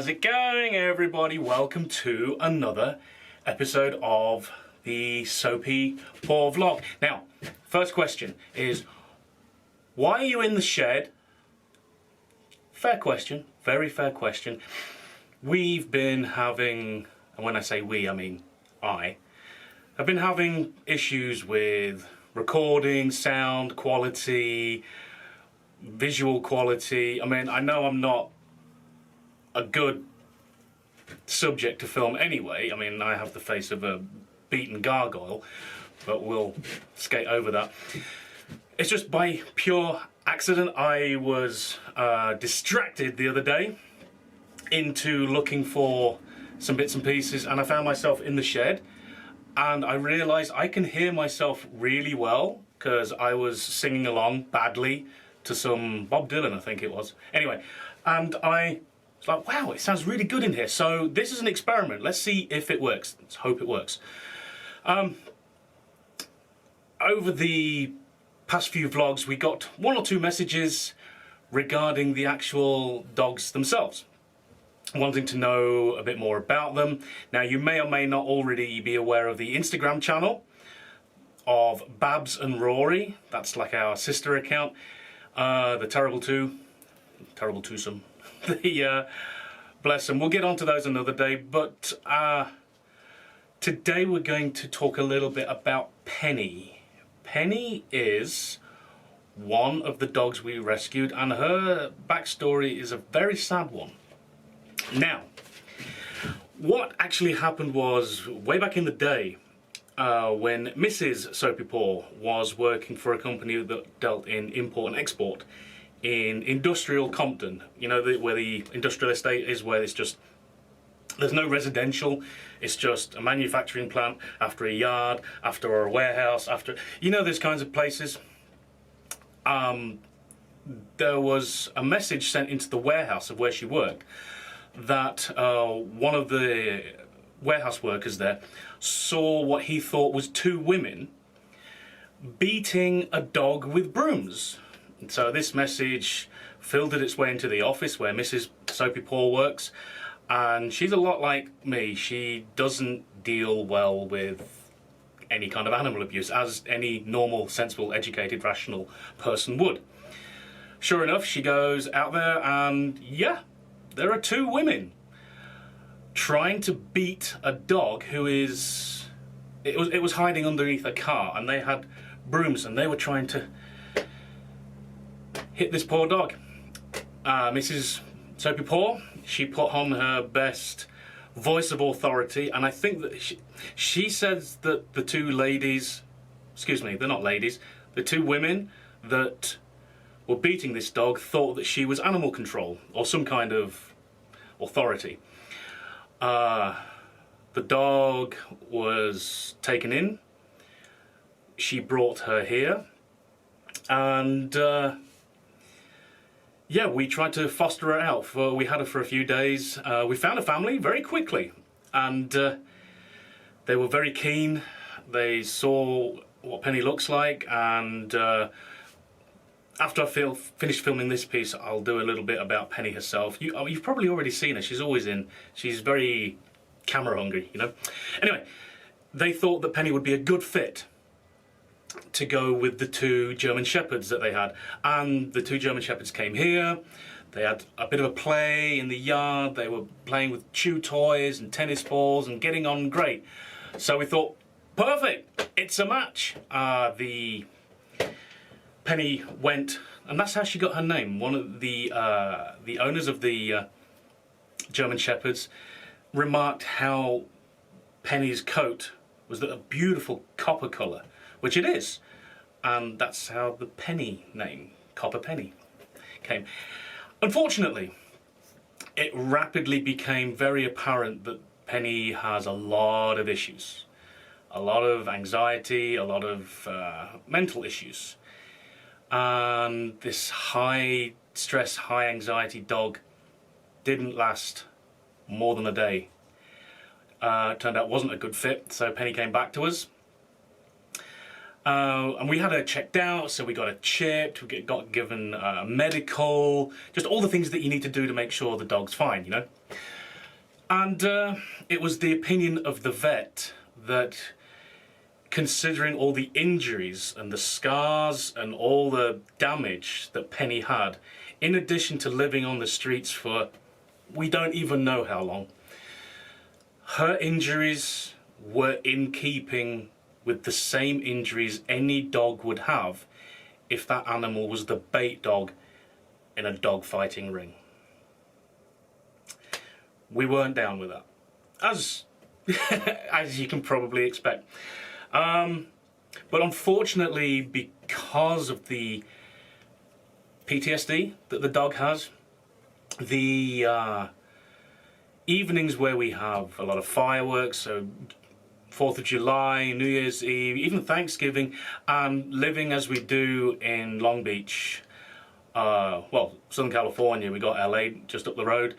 it going, everybody? Welcome to another episode of the Soapy Paw vlog. Now, first question is, why are you in the shed? Fair question, very fair question. We've been having, and when I say we, I mean I, have been having issues with recording, sound quality, visual quality. I mean, I know I'm not a good subject to film anyway. I mean, I have the face of a beaten gargoyle, but we'll skate over that. It's just by pure accident. I was distracted the other day into looking for some bits and pieces, and I found myself in the shed, and I realized I can hear myself really well because I was singing along badly to some Bob Dylan, I think it was. Anyway, and I was like, wow, it sounds really good in here. So this is an experiment. Let's see if it works. Let's hope it works. Over the past few vlogs, we got one or two messages regarding the actual dogs themselves, wanting to know a bit more about them. Now, you may or may not already be aware of the Instagram channel of Babs and Rory. That's like our sister account. The Terrible Twosome. Bless them. We'll get onto those another day, but today we're going to talk a little bit about Penny. Penny is one of the dogs we rescued, and her backstory is a very sad one. Now, what actually happened was, way back in the day, when Mrs. Soapy Paw was working for a company that dealt in import and export in industrial Compton, you know, where the industrial estate is, where it's just, there's no residential, it's just a manufacturing plant after a yard, after a warehouse, after, you know, those kinds of places. There was a message sent into the warehouse of where she worked that one of the warehouse workers there saw what he thought was two women beating a dog with brooms. And so this message filtered its way into the office where Mrs. Soapy Paw works, and she's a lot like me. She doesn't deal well with any kind of animal abuse, as any normal, sensible, educated, rational person would. Sure enough, she goes out there and yeah, there are two women trying to beat a dog who is, it was hiding underneath a car, and they had brooms and they were trying to hit this poor dog. Mrs. Soapy Paw, she put on her best voice of authority, and I think that she says that the two ladies, excuse me, they're not ladies, the two women that were beating this dog thought that she was animal control or some kind of authority. The dog was taken in. She brought her here, and yeah, we tried to foster her out. We had her for a few days. We found a family very quickly, and they were very keen. They saw what Penny looks like, and after I finished filming this piece, I'll do a little bit about Penny herself. You've probably already seen her. She's very camera hungry, you know. Anyway, they thought that Penny would be a good fit to go with the two German Shepherds that they had. And the two German Shepherds came here. They had a bit of a play in the yard. They were playing with chew toys and tennis balls and getting on great. So we thought, perfect, it's a match. The Penny went, and that's how she got her name. One of the owners of the German Shepherds remarked how Penny's coat was a beautiful copper colour, which it is, and that's how the Penny name, Copper Penny, came. Unfortunately, it rapidly became very apparent that Penny has a lot of issues, a lot of anxiety, a lot of mental issues. And this high stress, high anxiety dog didn't last more than a day. Turned out it wasn't a good fit, so Penny came back to us. And we had her checked out, so we got her chipped, we got given medical, just all the things that you need to do to make sure the dog's fine, you know. And it was the opinion of the vet that, considering all the injuries and the scars and all the damage that Penny had, in addition to living on the streets for we don't even know how long, her injuries were in keeping with the same injuries any dog would have if that animal was the bait dog in a dog fighting ring. We weren't down with that, as as you can probably expect. But unfortunately, because of the PTSD that the dog has, the evenings where we have a lot of fireworks, so 4th of July, New Year's Eve, even Thanksgiving, and living as we do in Long Beach, well, Southern California, we got LA just up the road,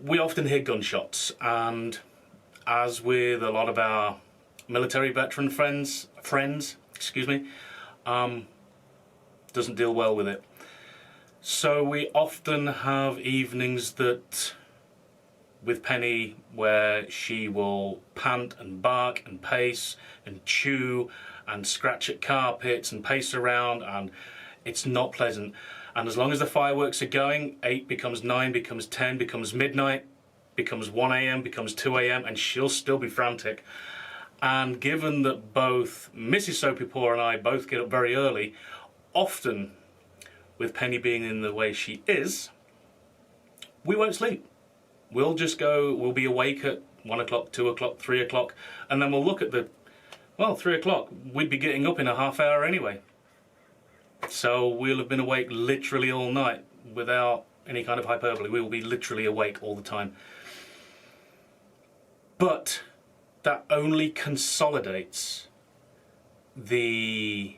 we often hear gunshots. And as with a lot of our military veteran friends, excuse me, doesn't deal well with it. So we often have evenings that, with Penny, where she will pant and bark and pace and chew and scratch at carpets and pace around, and it's not pleasant. And as long as the fireworks are going, 8 becomes 9, becomes 10, becomes midnight, becomes 1 AM, becomes 2 AM, and she'll still be frantic. And given that both Mrs. Soapy Paw and I both get up very early, often with Penny being in the way she is, we won't sleep. We'll just go, we'll be awake at 1 o'clock, 2 o'clock, 3 o'clock, and then we'll look at the, well, 3 o'clock, we'd be getting up in a half hour anyway. So we'll have been awake literally all night without any kind of hyperbole. We will be literally awake all the time. But that only consolidates the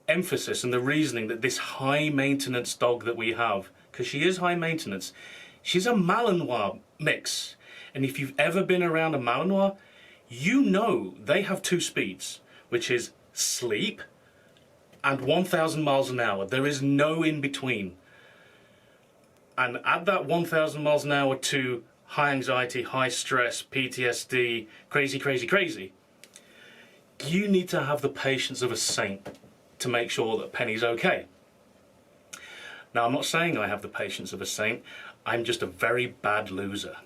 emphasis and the reasoning that this high maintenance dog that we have, because she is high maintenance, she's a Malinois mix. And if you've ever been around a Malinois, you know they have 2 speeds, which is sleep and 1,000 miles an hour. There is no in between. And add that 1,000 miles an hour to high anxiety, high stress, PTSD, crazy, crazy, crazy. You need to have the patience of a saint to make sure that Penny's okay. Now, I'm not saying I have the patience of a saint. I'm just a very bad loser.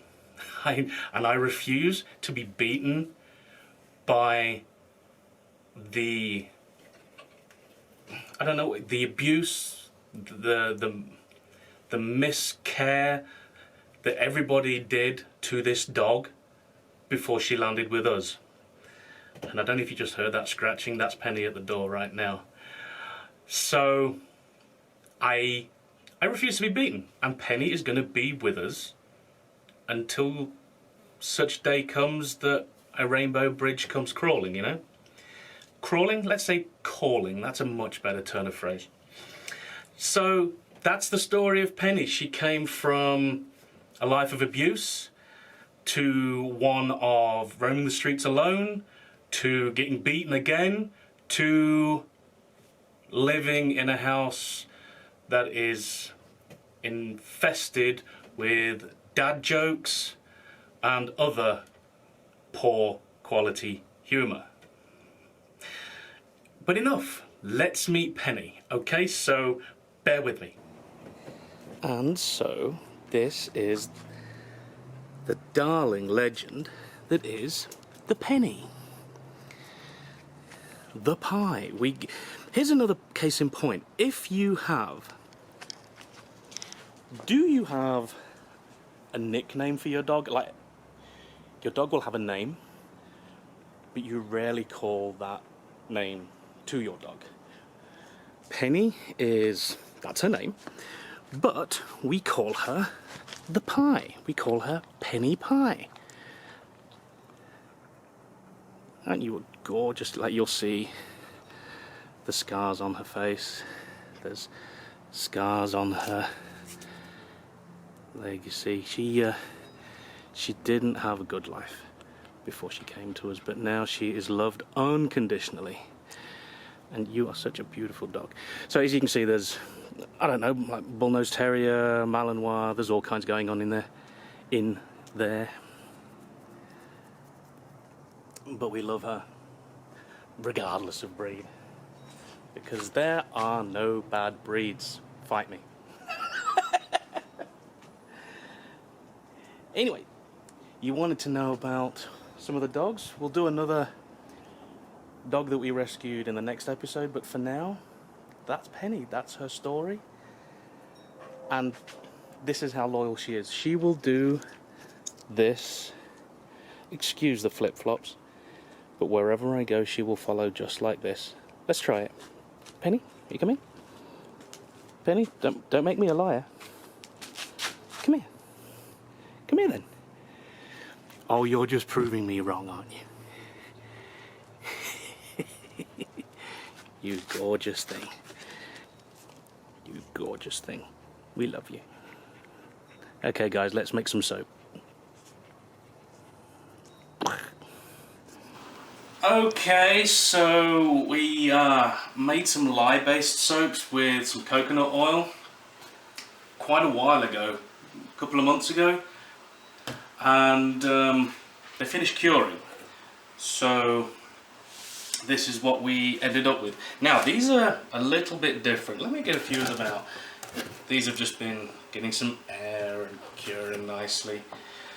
And I refuse to be beaten by the, I don't know, the abuse, the miscare that everybody did to this dog before she landed with us. And I don't know if you just heard that scratching, that's Penny at the door right now. So I refuse to be beaten, and Penny is going to be with us until such day comes that a rainbow bridge comes crawling, you know? Crawling? Let's say calling, that's a much better turn of phrase. So that's the story of Penny. She came from a life of abuse to one of roaming the streets alone, to getting beaten again, to living in a house that is infested with dad jokes and other poor quality humour. But enough, let's meet Penny, okay? So bear with me. And so this is the darling legend that is the Penny. The pie. Here's another case in point. If you have, do you have a nickname for your dog? Like, your dog will have a name, but you rarely call that name to your dog. Penny that's her name, but we call her the Pie. We call her Penny Pie. Aren't you gorgeous? Like, you'll see the scars on her face. There's scars on her leg. You see, she didn't have a good life before she came to us, but now she is loved unconditionally. And you are such a beautiful dog. So as you can see, there's, I don't know, like bull-nosed terrier, Malinois, there's all kinds going on in there. in there. But we love her, regardless of breed. Because there are no bad breeds. Fight me. Anyway, you wanted to know about some of the dogs. We'll do another dog that we rescued in the next episode, but for now, that's Penny. That's her story. And this is how loyal she is. She will do this. Excuse the flip-flops. But wherever I go, she will follow just like this. Let's try it. Penny, you coming? Penny, don't make me a liar. Come here. Come here then. Oh, you're just proving me wrong, aren't you? You gorgeous thing. You gorgeous thing. We love you. Okay, guys, let's make some soap. Okay, so we made some lye-based soaps with some coconut oil quite a while ago, a couple of months ago, and they finished curing. So this is what we ended up with. Now these are a little bit different. Let me get a few of them out. These have just been getting some air and curing nicely.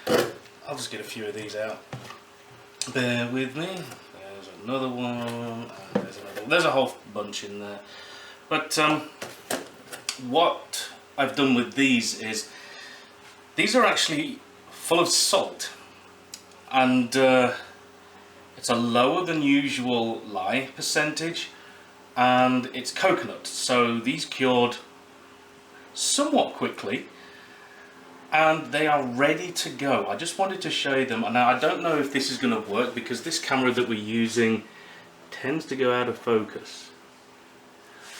I'll just get a few of these out. Bear with me. There's another one, and there's another one. There's a whole bunch in there. But what I've done with these is, these are actually full of salt, and it's a lower than usual lye percentage, and it's coconut, so these cured somewhat quickly and they are ready to go. I just wanted to show you them. Now I don't know if this is going to work because this camera that we're using tends to go out of focus,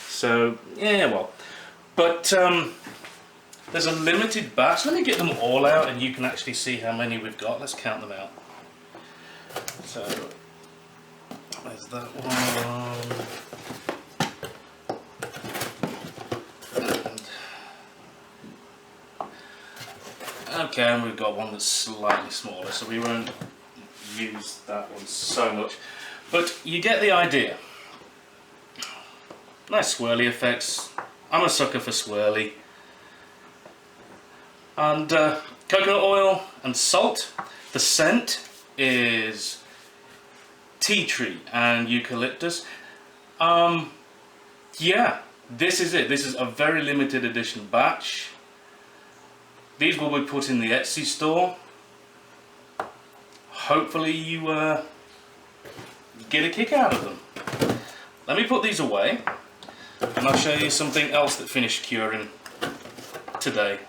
so yeah, well, but there's a limited batch. Let me get them all out and you can actually see how many we've got. Let's count them out. So there's that one. Okay, and we've got one that's slightly smaller, so we won't use that one so much. But you get the idea. Nice swirly effects. I'm a sucker for swirly. And coconut oil and salt. The scent is tea tree and eucalyptus. Yeah, this is it. This is a very limited edition batch. These will be put in the Etsy store. Hopefully you get a kick out of them. Let me put these away and I'll show you something else that finished curing today.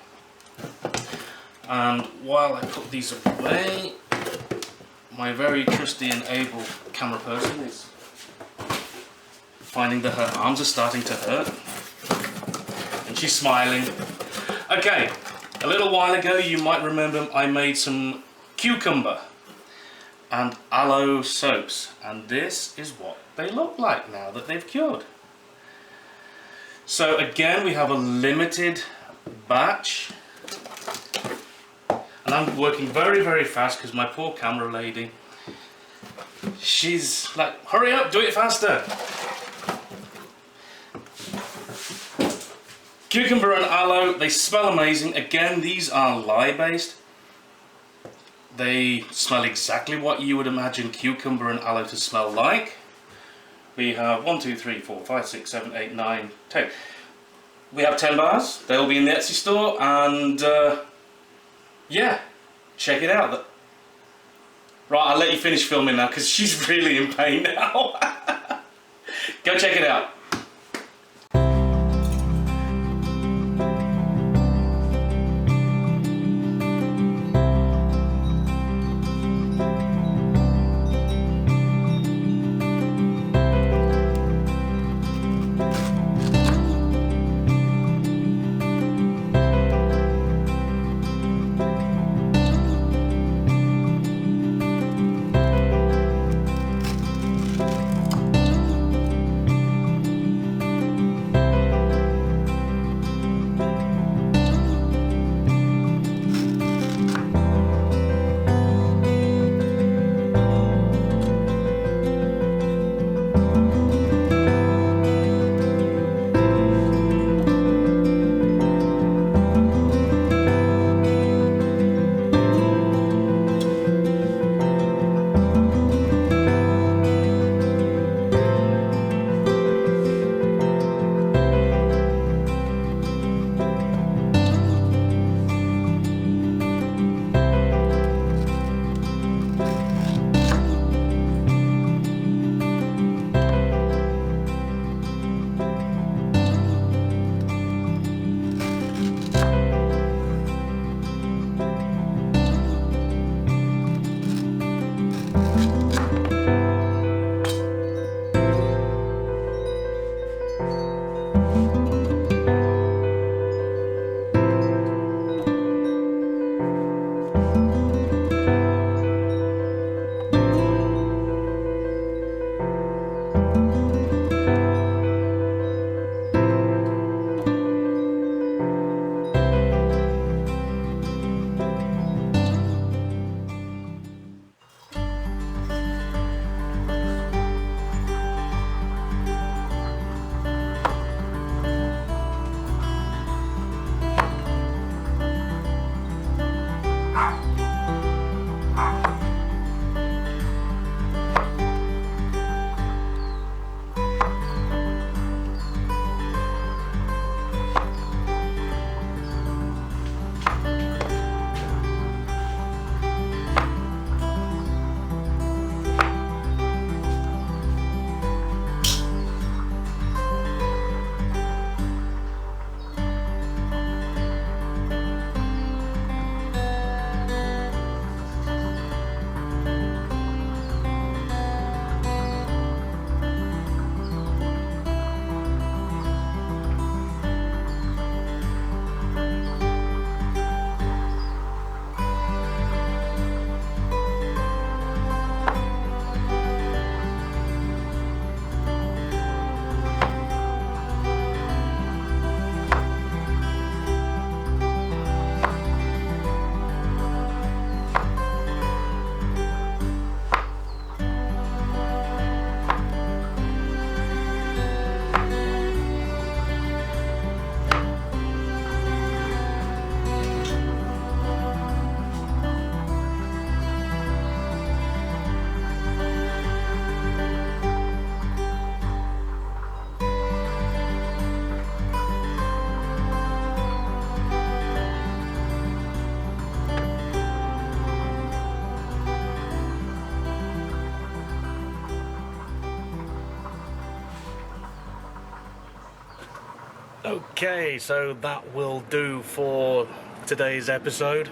And while I put these away, my very trusty and able camera person is finding that her arms are starting to hurt. And she's smiling. Okay. A little while ago, you might remember I made some cucumber and aloe soaps, and this is what they look like now that they've cured. So again, we have a limited batch, and I'm working very, very fast because my poor camera lady, she's like, hurry up, do it faster. Cucumber and aloe, they smell amazing. Again, these are lye based. They smell exactly what you would imagine cucumber and aloe to smell like. We have 1, 2, 3, 4, 5, 6, 7, 8, 9, 10. We have 10 bars. They'll be in the Etsy store, and yeah, check it out. Right, I'll let you finish filming now because she's really in pain now. Go check it out. Okay, so that will do for today's episode.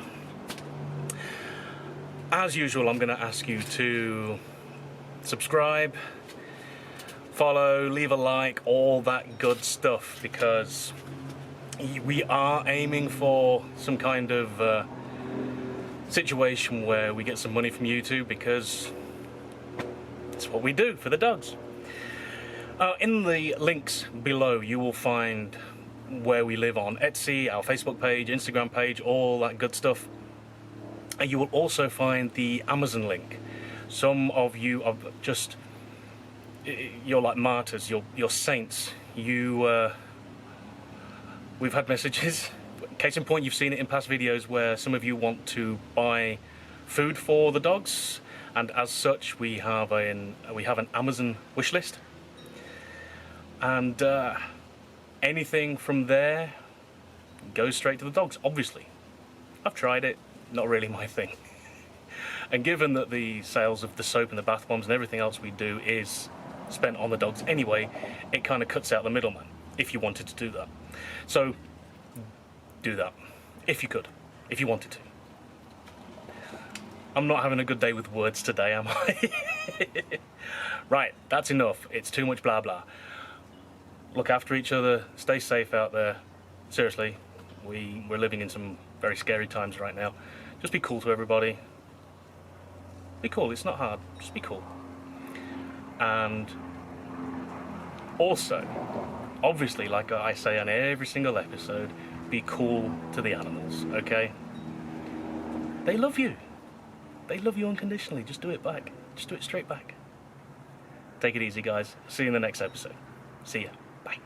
As usual, I'm going to ask you to subscribe, follow, leave a like, all that good stuff, because we are aiming for some kind of situation where we get some money from YouTube, because it's what we do for the dogs. In the links below, you will find where we live on Etsy, our Facebook page, Instagram page, all that good stuff. And you will also find the Amazon link. Some of you are just, you're like martyrs, you're saints. We've had messages, case in point, you've seen it in past videos, where some of you want to buy food for the dogs, and as such we have an Amazon wish list. And anything from there goes straight to the dogs, obviously. I've tried it, not really my thing. And given that the sales of the soap and the bath bombs and everything else we do is spent on the dogs anyway, it kind of cuts out the middleman, if you wanted to do that. So, do that, if you could, if you wanted to. I'm not having a good day with words today, am I? Right, that's enough. It's too much blah blah. Look after each other, stay safe out there. Seriously, we're living in some very scary times right now. Just be cool to everybody. Be cool, it's not hard, just be cool. And also, obviously, like I say on every single episode, be cool to the animals, okay? They love you. They love you unconditionally. Just do it back. Just do it straight back. Take it easy, guys. See you in the next episode. See ya. Bye.